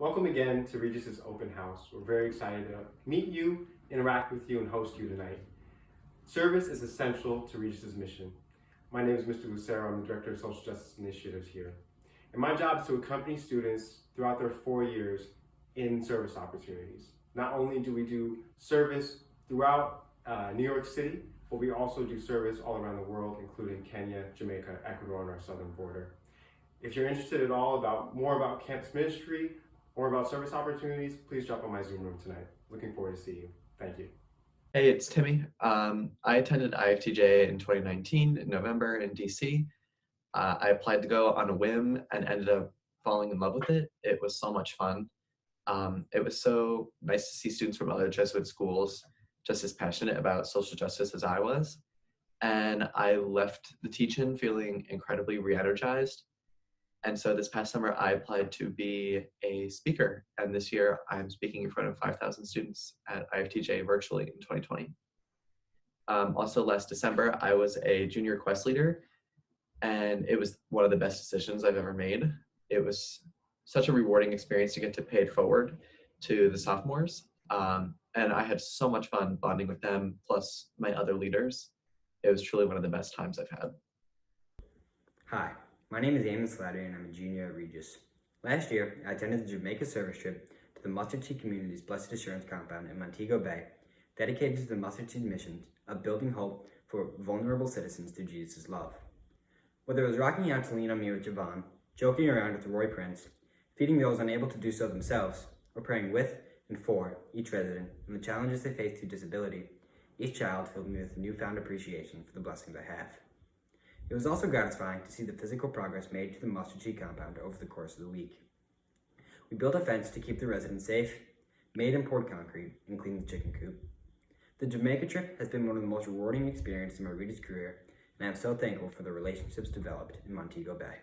Welcome again to Regis's Open House. We're very excited to meet you, interact with you, and host you tonight. Service is essential to Regis's mission. My name is Mr. Lucero. I'm the Director of Social Justice Initiatives here. And my job is to accompany students throughout their 4 years in service opportunities. Not only do we do service throughout New York City, but we also do service all around the world, including Kenya, Jamaica, Ecuador, and our southern border. If you're interested at all more about campus ministry or about service opportunities, please drop on my Zoom room tonight. Looking forward to seeing you. Thank you. Hey, it's Timmy. I attended IFTJ in 2019 in November in DC. I applied to go on a whim and ended up falling in love with it. It was so much fun. It was so nice to see students from other Jesuit schools just as passionate about social justice as I was. And I left the teach-in feeling incredibly re-energized. And so this past summer, I applied to be a speaker. And this year, I'm speaking in front of 5,000 students at IFTJ virtually in 2020. Also last December, I was a junior quest leader, and it was one of the best decisions I've ever made. It was such a rewarding experience to get to pay it forward to the sophomores. And I had so much fun bonding with them, plus my other leaders. It was truly one of the best times I've had. Hi, my name is Amon and I'm a junior at Regis. Last year, I attended the Jamaica service trip to the Mustard Seed Community's Blessed Assurance compound in Montego Bay, dedicated to the Mustard Seed mission of building hope for vulnerable citizens through Jesus' love. Whether it was rocking out to Lean on Me with Javon, joking around with Roy Prince, feeding those unable to do so themselves, or praying with and for each resident and the challenges they face through disability, each child filled me with a newfound appreciation for the blessings I have. It was also gratifying to see the physical progress made to the Mustard Seed compound over the course of the week. We built a fence to keep the residents safe, made and poured concrete, and cleaned the chicken coop. The Jamaica trip has been one of the most rewarding experiences in my Regis career, and I am so thankful for the relationships developed in Montego Bay.